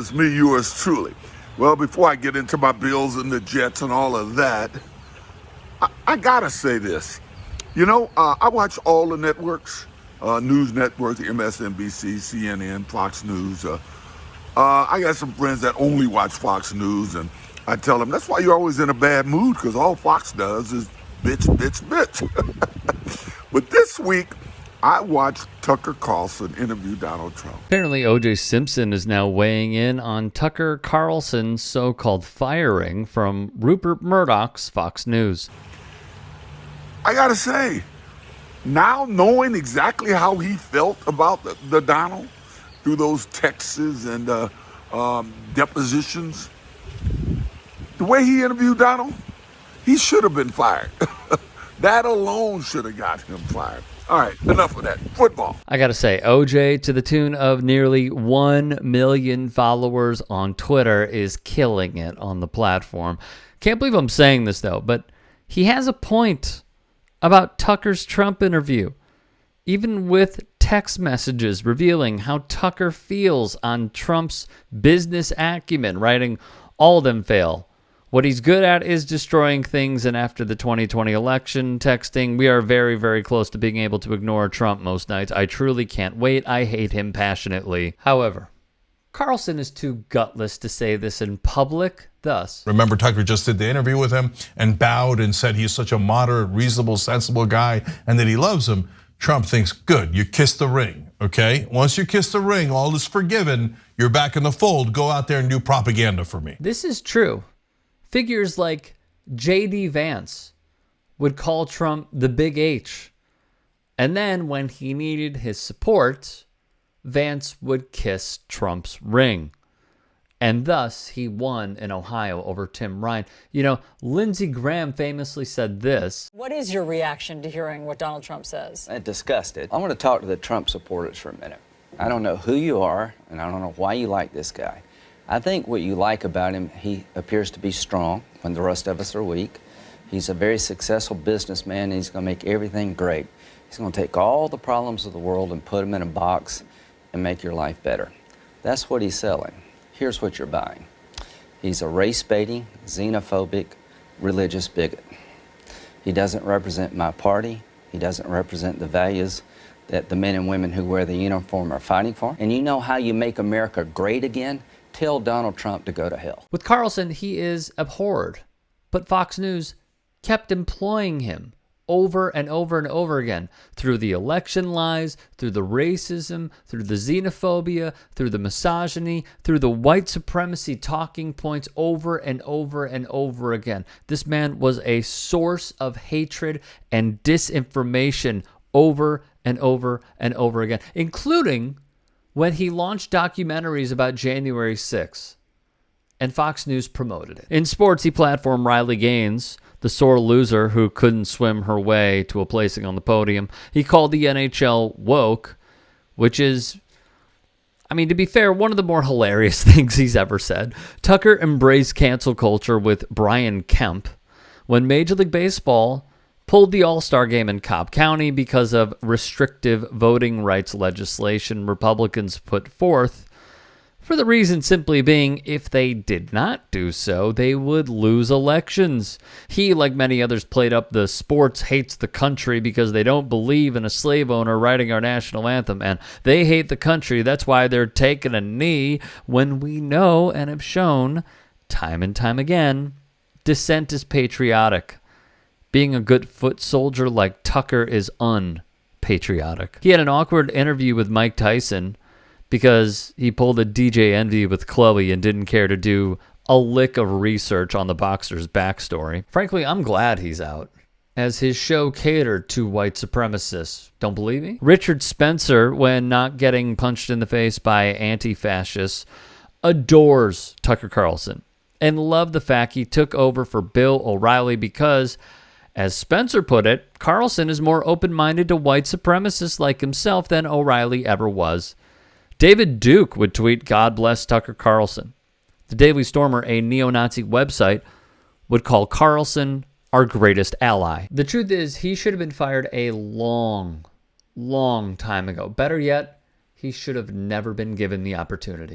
It's me, yours truly. Well, before I get into my Bills and the Jets and all of that, I gotta say this. I watch all the networks, news networks, MSNBC, CNN, Fox News. I got some friends that only watch Fox News, and I tell them that's why you're always in a bad mood, because all Fox does is bitch, bitch, bitch. But this week, I watched Tucker Carlson interview Donald Trump. Apparently, OJ Simpson is now weighing in on Tucker Carlson's so-called firing from Rupert Murdoch's Fox News. I gotta say, now knowing exactly how he felt about the Donald through those texts and depositions, the way he interviewed Donald, he should have been fired. That alone should have got him fired. All right, enough of that. Football. I gotta say, OJ, to the tune of nearly 1 million followers on Twitter, is killing it on the platform. Can't believe I'm saying this, though, but he has a point about Tucker's Trump interview, even with text messages revealing how Tucker feels on Trump's business acumen, writing, "All of them fail. What he's good at is destroying things, and after the 2020 election, texting, we are very, very close to being able to ignore Trump most nights. I truly can't wait. I hate him passionately." However, Carlson is too gutless to say this in public, thus. Remember, Tucker just did the interview with him and bowed and said he's such a moderate, reasonable, sensible guy and that he loves him. Trump thinks, good, you kissed the ring, okay? Once you kiss the ring, all is forgiven. You're back in the fold. Go out there and do propaganda for me. This is true. Figures like J.D. Vance would call Trump the Big H. And then when he needed his support, Vance would kiss Trump's ring. And thus, he won in Ohio over Tim Ryan. You know, Lindsey Graham famously said this. What is your reaction to hearing what Donald Trump says? I'm disgusted. I want to talk to the Trump supporters for a minute. I don't know who you are, and I don't know why you like this guy. I think what you like about him, he appears to be strong when the rest of us are weak. He's a very successful businessman, and he's going to make everything great. He's going to take all the problems of the world and put them in a box and make your life better. That's what he's selling. Here's what you're buying. He's a race-baiting, xenophobic, religious bigot. He doesn't represent my party. He doesn't represent the values that the men and women who wear the uniform are fighting for. And you know how you make America great again? Tell Donald Trump to go to hell. With Carlson, he is abhorred, but Fox News kept employing him over and over and over again through the election lies, through the racism, through the xenophobia, through the misogyny, through the white supremacy talking points over and over and over again. This man was a source of hatred and disinformation over and over and over again, including when he launched documentaries about January 6th, and Fox News promoted it. In sports, he platformed Riley Gaines, the sore loser who couldn't swim her way to a placing on the podium. He called the NHL woke, which is, I mean, to be fair, one of the more hilarious things he's ever said. Tucker embraced cancel culture with Brian Kemp when Major League Baseball pulled the All-Star game in Cobb County because of restrictive voting rights legislation Republicans put forth, for the reason simply being if they did not do so, they would lose elections. He, like many others, played up the sports hates the country because they don't believe in a slave owner writing our national anthem, and they hate the country. That's why they're taking a knee, when we know and have shown time and time again, dissent is patriotic. Being a good foot soldier like Tucker is unpatriotic. He had an awkward interview with Mike Tyson because he pulled a DJ Envy with Chloe and didn't care to do a lick of research on the boxer's backstory. Frankly, I'm glad he's out, as his show catered to white supremacists. Don't believe me? Richard Spencer, when not getting punched in the face by anti-fascists, adores Tucker Carlson and loved the fact he took over for Bill O'Reilly because, as Spencer put it, Carlson is more open-minded to white supremacists like himself than O'Reilly ever was. David Duke would tweet, "God bless Tucker Carlson." The Daily Stormer, a neo-Nazi website, would call Carlson our greatest ally. The truth is, he should have been fired a long time ago. Better yet, he should have never been given the opportunity.